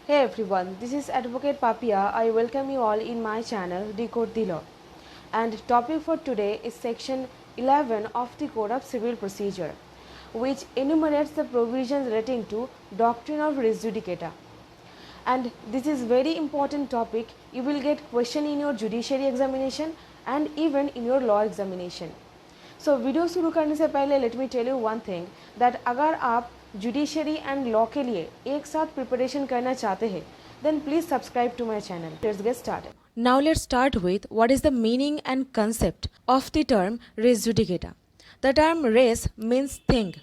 Hey everyone, this is Advocate Papia. I welcome you all in my channel Decode the Law. And topic for today is section 11 of the Code of Civil Procedure, which enumerates the provisions relating to doctrine of res judicata. And this is very important topic. You will get question in your judiciary examination and even in your law examination. So video शुरू करने से पहले let me tell you one thing that अगर आप judiciary and law के लिए एक साथ प्रिपरेशन करना चाहते हैं then please subscribe to my channel. Let's get started. Now let's start with what is the meaning and concept of the term res judicata. The term res means thing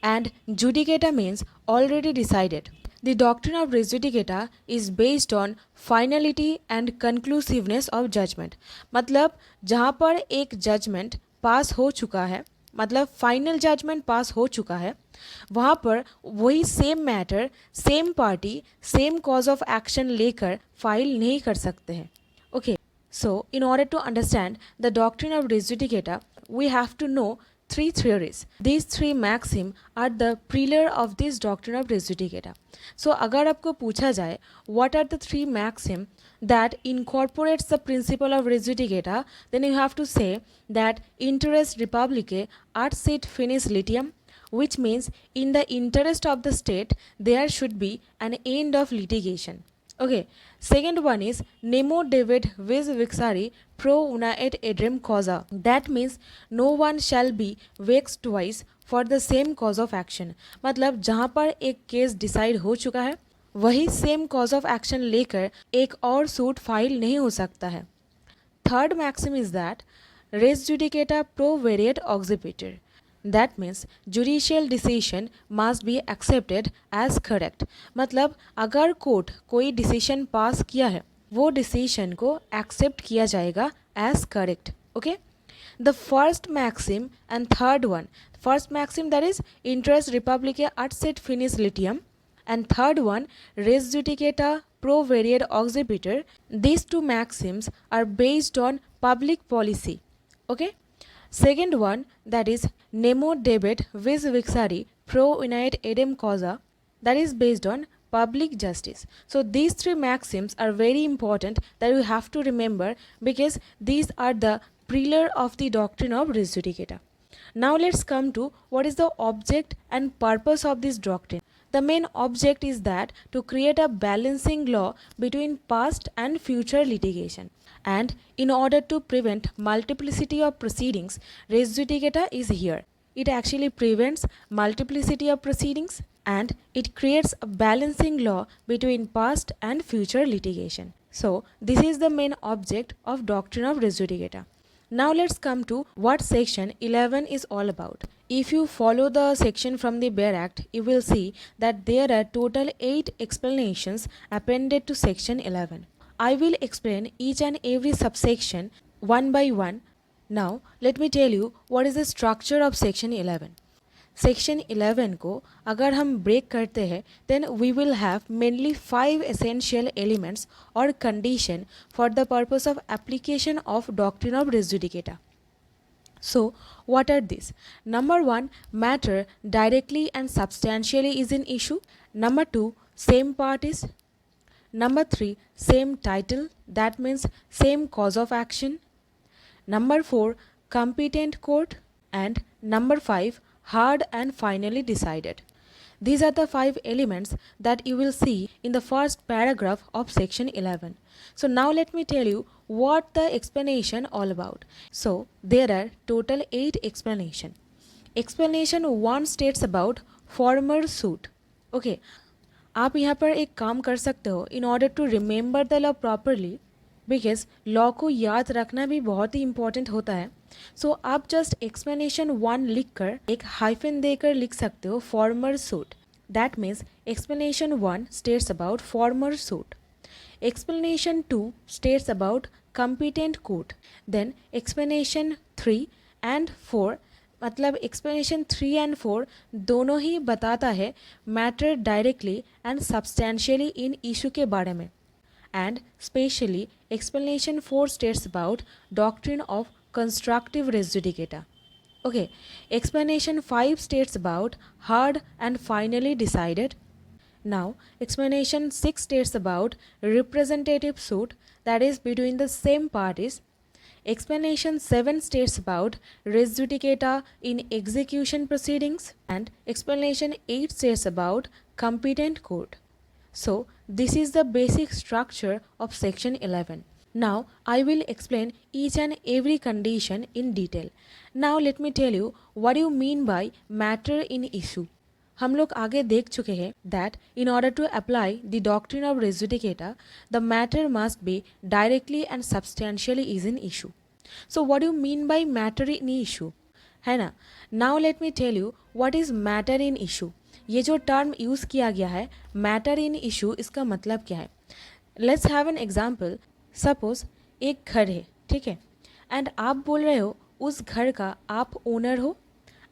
and judicata means already decided. The doctrine of res judicata is based on finality and conclusiveness of judgment. मतलब जहाँ पर एक judgment पास हो चुका है, मतलब final judgement पास हो चुका है, वहाँ पर वही same matter same party same cause of action लेकर फाइल नहीं कर सकते हैं. Okay, so in order to understand the doctrine of res judicata we have to know three theories. These three maxims are the pillar of this doctrine of res judicata. So अगर आपको पूछा जाए what are the three maxims that incorporates the principle of res judicata, then you have to say that interes republicae ad sit finis litium, which means in the interest of the state there should be an end of litigation. Okay, second one is nemo David vis vixari pro una et edrem causa. That means no one shall be vexed twice for the same cause of action. मतलब जहाँ पर एक case decide हो चुका है वही same cause of action लेकर एक और सूट फाइल नहीं हो सकता है. Third maxim is that res judicata pro veritate accipitur. That means judicial decision must be accepted as correct. मतलब अगर कोर्ट कोई डिसीजन पास किया है वो डिसीजन को एक्सेप्ट किया जाएगा as correct. Okay, the first maxim and third one, first maxim that is interest republicae ut sit finis litium and third one res judicata pro variat auxiliator. These two maxims are based on public policy. Okay, second one that is nemo debet vis vixari pro unite edem causa, that is based on public justice. So these three maxims are very important that you have to remember because these are the pillar of the doctrine of res judicata. Now let's come to what is the object and purpose of this doctrine. The main object is that to create a balancing law between past and future litigation. And in order to prevent multiplicity of proceedings, res judicata is here. It actually prevents multiplicity of proceedings and it creates a balancing law between past and future litigation. So this is the main object of doctrine of res judicata. Now let's come to what section 11 is all about. If you follow the section from the Bare Act, you will see that there are total 8 explanations appended to section 11. I will explain each and every subsection one by one. Now let me tell you what is the structure of section 11. Section 11 को अगर हम break करते हैं then we will have mainly 5 essential elements और condition for the purpose of application of doctrine of res judicata. So what are these? Number 1, matter directly and substantially is an issue. Number 2, same parties. Number 3, same title, that means same cause of action. Number 4, competent court. And number 5, hard and finally decided. These are the 5 elements that you will see in the first paragraph of section 11. So now let me tell you what the explanation all about. So there are total 8 explanation. Explanation 1 states about former suit. Okay, आप यहाँ पर एक काम कर सकते हो in order to remember the law properly, because law को याद रखना भी बहुत ही इंपॉर्टेंट होता है. सो आप जस्ट एक्सप्लेनेशन 1 लिख कर एक हाइफन देकर लिख सकते हो former suit. That means explanation 1 states about former suit. Explanation 2 states about competent court. Then explanation 3 and 4, मतलब एक्सप्लेनेशन 3 एंड 4 दोनों ही बताता है matter directly and substantially in issue के बारे में. And specially explanation 4 states about doctrine of constructive res judicata. Okay, explanation 5 states about hard and finally decided. Now, explanation 6 states about representative suit, that is between the same parties. Explanation 7 states about res judicata in execution proceedings, and explanation 8 states about competent court. So, this is the basic structure of section 11. Now, I will explain each and every condition in detail. Now, let me tell you what you mean by matter in issue. हम लोग आगे देख चुके हैं that in order to apply the doctrine of res judicata, the matter must be directly and substantially is in issue. So what do you mean by matter in issue? है ना? Now let me tell you what is matter in issue. ये जो term use किया गया है matter in issue, इसका मतलब क्या है? Let's have an example. Suppose एक घर है, ठीक है, एंड आप बोल रहे हो उस घर का आप ओनर हो,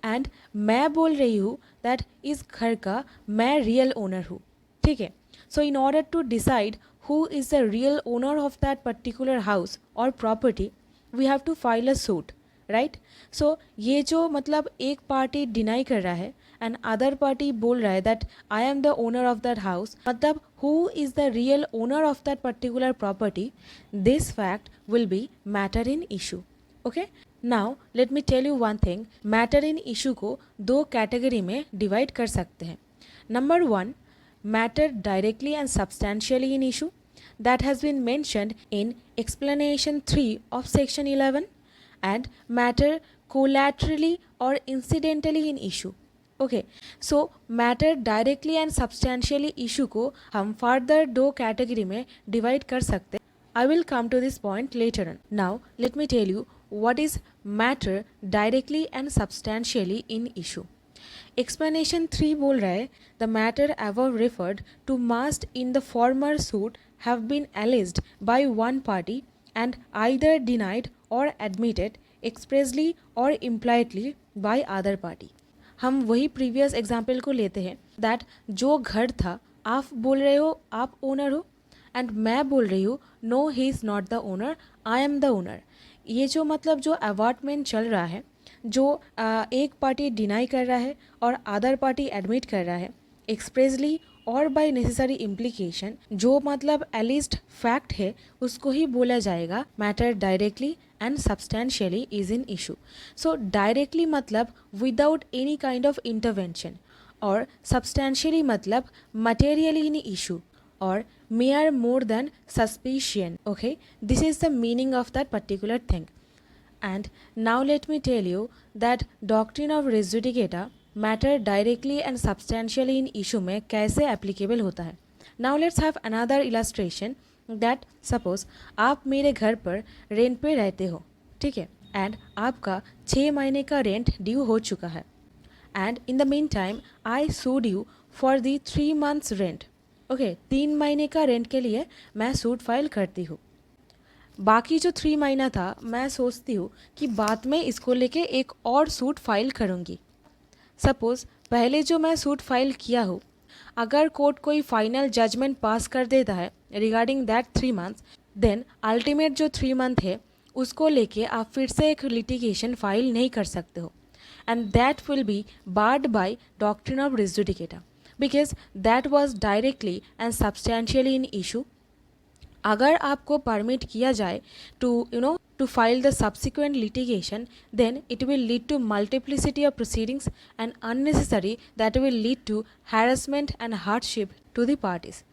एंड मैं बोल रही हूँ दैट इस घर का मैं रियल ओनर हूँ, ठीक है. So in order to decide who is the real owner of that particular house और property, we have to file a suit, right. So ये जो मतलब एक पार्टी डिनाई कर रहा है एंड अदर पार्टी बोल रहा है that I am the owner of that house, मतलब who is the real owner of that particular property, this fact will be matter in issue. Okay. Now let me tell you one thing. Matter in issue को दो category में divide कर सकते हैं. Number 1, matter directly and substantially in issue, that has been mentioned in explanation 3 of section 11, and matter collaterally or incidentally in issue. Okay, so matter directly and substantially issue को हम further दो category में divide कर सकते हैं. I will come to this point later on. Now let me tell you what is matter directly and substantially in issue. Explanation 3 बोल रहा है the matter above referred to must in the former suit have been alleged by one party and either denied or admitted expressly or impliedly by other party. हम वही previous example को लेते हैं that जो घर था आप बोल रहे हो आप ओनर हो, एंड मैं बोल रही हूँ no he is not the owner, I am the owner. ये जो मतलब जो अवार्टमेंट चल रहा है, जो एक पार्टी डिनाई कर रहा है और अदर पार्टी एडमिट कर रहा है एक्सप्रेसली और बाय नेसेसरी इम्प्लीकेशन, जो मतलब एलिस्ट फैक्ट है उसको ही बोला जाएगा matter directly and substantially is in issue. So directly मतलब without any kind of intervention, और सब्सटैंशियली मतलब materially in issue or mere more than suspicion. Okay, this is the meaning of that particular thing. And now let me tell you that doctrine of res judicata matter directly and substantially in issue में कैसे applicable होता है. Now let's have another illustration that suppose आप मेरे घर पर rent पे रहते हो, ठीक है, एंड आपका 6 महीने का रेंट ड्यू हो चुका है, and in the mean time I sued you for the 3 months rent. Okay, 3 महीने का रेंट के लिए मैं सूट फाइल करती हूँ. बाकी जो 3 महीना था मैं सोचती हूँ कि बाद में इसको लेके एक और सूट फाइल करूँगी. सपोज़ पहले जो मैं सूट फाइल किया हूँ, अगर कोर्ट कोई फाइनल जजमेंट पास कर देता है regarding that 3 months, then ultimate जो 3 month है उसको लेके आप फिर से एक लिटिगेशन फाइल नहीं कर सकते हो, and that will be barred by doctrine of res judicata because that was directly and substantially in issue. अगर आपको परमिट किया जाए to file the subsequent litigation, then it will lead to multiplicity of proceedings and unnecessary that will lead to harassment and hardship to the parties.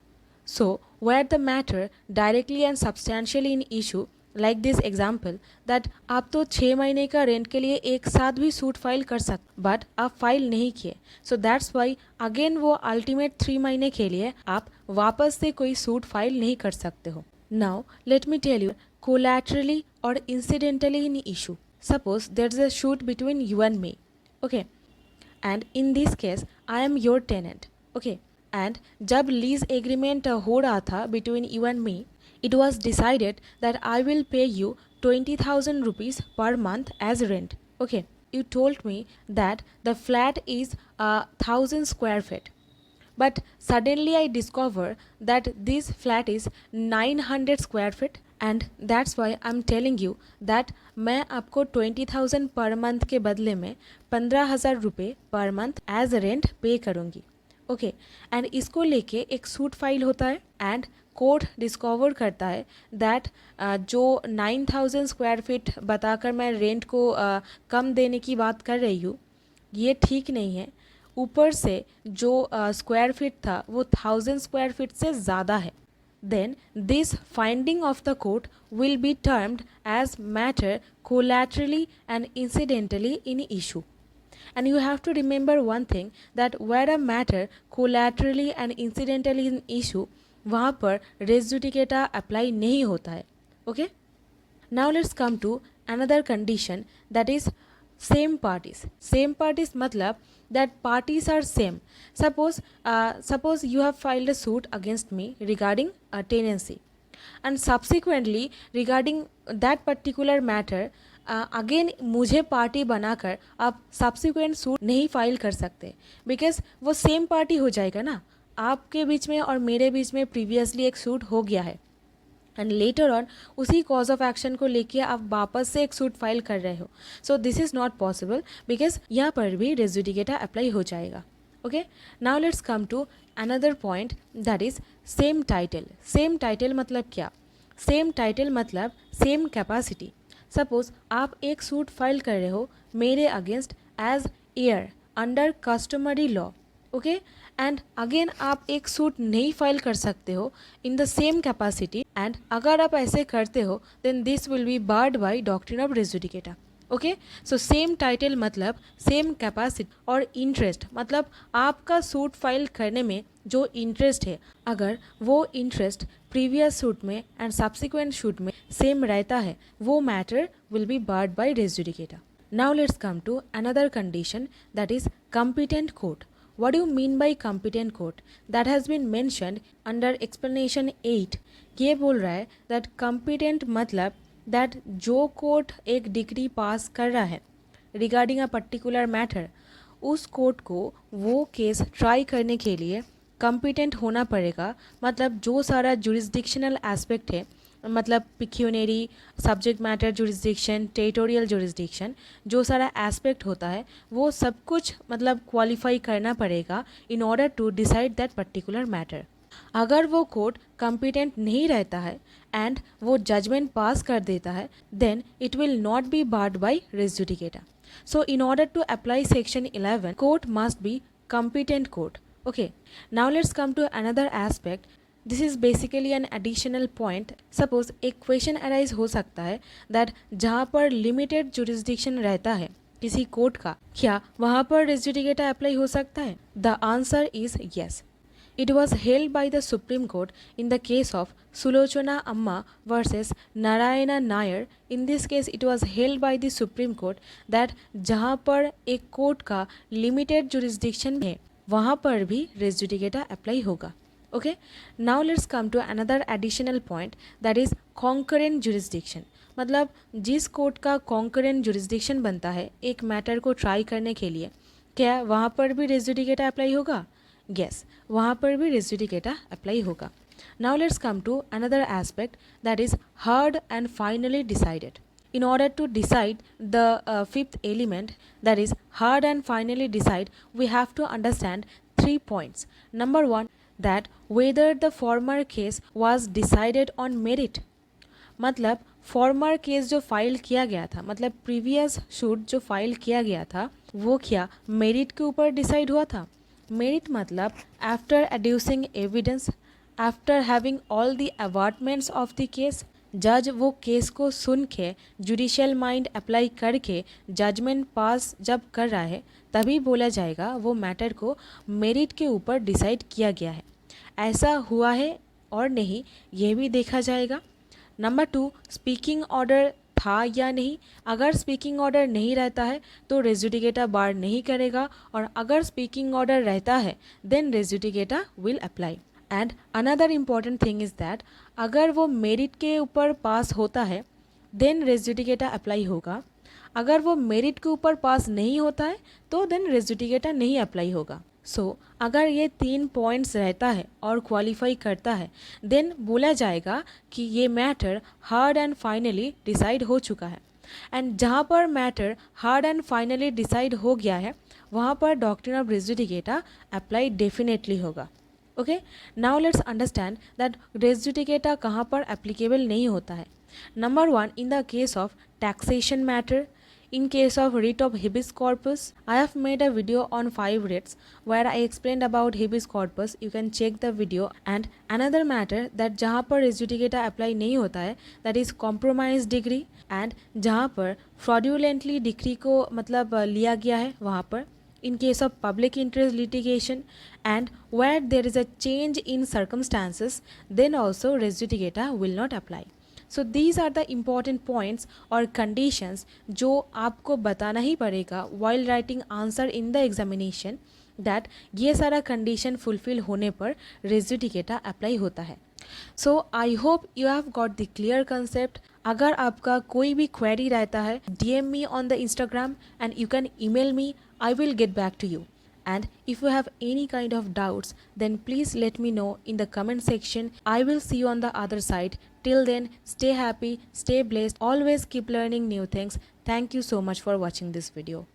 So where the matter directly and substantially in issue, like this example that आप तो 6 महीने का rent के लिए एक साथ भी suit file कर सकते, बट आप फाइल नहीं किए, सो दैट्स वाई अगेन वो अल्टीमेट 3 महीने के लिए आप वापस से कोई सूट फाइल नहीं कर सकते हो. Now let me tell you collaterally और incidentally in issue. Suppose there is a suit between you and me, okay, and in this case I am your tenant, okay, and जब lease agreement हो रहा था between you and me, it was decided that I will pay you 20,000 rupees per month as rent. Okay, you told me that the flat is 1,000 square feet, but suddenly I discover that this flat is 900 square feet, and that's why I'm telling you that मैं आपको 20,000 per month के बदले में 15,000 रुपये per month as rent पे करूँगी. Okay and इसको लेके एक सूट फाइल होता है एंड कोर्ट डिस्कवर करता है दैट जो 9,000 स्क्वायर फीट बताकर मैं रेंट को कम देने की बात कर रही हूँ ये ठीक नहीं है। ऊपर से जो स्क्वायर फीट था वो 1,000 स्क्वायर फीट से ज़्यादा है। Then this finding of the court will be termed as matter collaterally and incidentally in issue. And you have to remember one thing that where a matter collaterally and incidentally in issue वहाँ पर res judicata apply नहीं होता है. Okay? Now let's come to another condition that is same parties. Same parties मतलब that parties are same. Suppose you have filed a suit against me regarding a tenancy and subsequently regarding that particular matter again मुझे party बनाकर आप subsequent suit नहीं file कर सकते because वो same party हो जाएगा ना। आपके बीच में और मेरे बीच में प्रीवियसली एक सूट हो गया है एंड लेटर ऑन उसी कॉज ऑफ एक्शन को लेके आप वापस से एक सूट फाइल कर रहे हो। So this is not possible because यहाँ पर भी रेस जुडिकेटा अप्लाई हो जाएगा। Okay now let's come to another point that is same title. Same title मतलब क्या? सेम टाइटल मतलब सेम कैपेसिटी। सपोज आप एक सूट फाइल कर रहे हो मेरे against as heir under customary law. Okay and again आप एक सूट नहीं फाइल कर सकते हो in the same capacity and अगर आप ऐसे करते हो then this will be barred by doctrine of res judicata. Okay so same title मतलब सेम कैपेसिटी और इंटरेस्ट मतलब आपका सूट फाइल करने में जो इंटरेस्ट है अगर वो इंटरेस्ट प्रीवियस सूट में एंड सब्सिक्वेंट सूट में सेम रहता है वो matter will be barred by res judicata. Now let's come to another condition that is competent court. What do you mean by competent court? That has been mentioned under explanation 8. ये बोल रहा है that competent मतलब that जो court एक degree पास कर रहा है रिगार्डिंग अ पर्टिकुलर मैटर उस कोर्ट को वो केस ट्राई करने के लिए कॉम्पिटेंट होना पड़ेगा। मतलब जो सारा जुरिस्डिक्शनल एस्पेक्ट है मतलब pecuniary subject matter jurisdiction territorial jurisdiction जो सारा एस्पेक्ट होता है वो सब कुछ मतलब क्वालिफाई करना पड़ेगा in order to decide that particular matter. अगर वो कोर्ट कॉम्पिटेंट नहीं रहता है एंड वो जजमेंट पास कर देता है then it will not be barred by res judicata. So in order to apply section 11 court must be competent court. Okay, now let's come to another aspect. This is basically an additional point. Suppose एक question arise हो सकता है that जहाँ पर limited jurisdiction रहता है किसी court का क्या वहाँ पर रेस जुडिकेटा अप्लाई हो सकता है? The answer is yes. It was held by the Supreme Court in the case of Sulochana Amma versus Narayana Nair. In this case, it was held by the Supreme Court that जहाँ पर एक court का limited jurisdiction है वहाँ पर भी res judicata apply होगा। Okay now let's come to another additional point that is concurrent jurisdiction. मतलब जिस कोर्ट का कॉन्करेंट जुरिस्डिक्शन बनता है एक मैटर को ट्राई करने के लिए क्या वहाँ पर भी रेस जुडिकेटा अप्लाई होगा? यस वहाँ पर भी रेस जुडिकेटा अप्लाई होगा। Now let's come to another aspect that is heard and finally decided. In order to decide the fifth element that is heard and finally decide we have to understand 3 points. Number 1 that whether the former case was decided on merit. मतलब farmer case जो file किया गया था मतलब previous shoot जो file किया गया था वो क्या मेरिट के ऊपर डिसाइड हुआ था? मेरिट मतलब after adducing evidence after having all the averments of the case जज वो केस को सुन के जुडिशियल माइंड अप्लाई करके जजमेंट पास जब कर रहा है तभी बोला जाएगा वो मैटर को मेरिट के ऊपर डिसाइड किया गया है। ऐसा हुआ है और नहीं ये भी देखा जाएगा। नंबर 2 स्पीकिंग ऑर्डर था या नहीं। अगर स्पीकिंग ऑर्डर नहीं रहता है तो रेस जुडिकेटा बार नहीं करेगा और अगर स्पीकिंग ऑर्डर रहता है then res judicata will apply. And another important thing is that अगर वो मेरिट के ऊपर पास होता है देन रेस जुडिकेटा अप्लाई होगा। अगर वो मेरिट के ऊपर पास नहीं होता है तो देन रेस जुडिकेटा नहीं अप्लाई होगा। सो अगर ये 3 पॉइंट्स रहता है और क्वालिफाई करता है देन बोला जाएगा कि ये matter heard and finally decide हो चुका है। एंड जहाँ पर matter heard and finally decide हो गया है वहाँ पर doctrine of res judicata apply definitely होगा. Okay, now let's understand that res judicata कहाँ पर एप्लीकेबल नहीं होता है. Number 1, in the case of taxation matter. In case of writ of habeas corpus, I have made a video on 5 writs where I explained about habeas corpus. You can check the video. And another matter that जहाँ पर res judicata apply नहीं होता है, that is compromise degree. And जहाँ पर fraudulently decree को मतलब लिया गया है वहाँ पर, in case of public interest litigation, and where there is a change in circumstances, then also res judicata will not apply. So these are the important points और कंडीशंस जो आपको बताना ही पड़ेगा while writing answer in the examination, that ये सारा condition fulfil होने पर रेस जुडिकेटा अप्लाई होता है. So I hope you have got the clear concept. अगर आपका कोई भी क्वेरी रहता है, DM me on the Instagram and you can email me. I will get back to you. And if you have any kind of doubts, then please let me know in the comment section. I will see you on the other side. Till then, stay happy, stay blessed, always keep learning new things. Thank you so much for watching this video.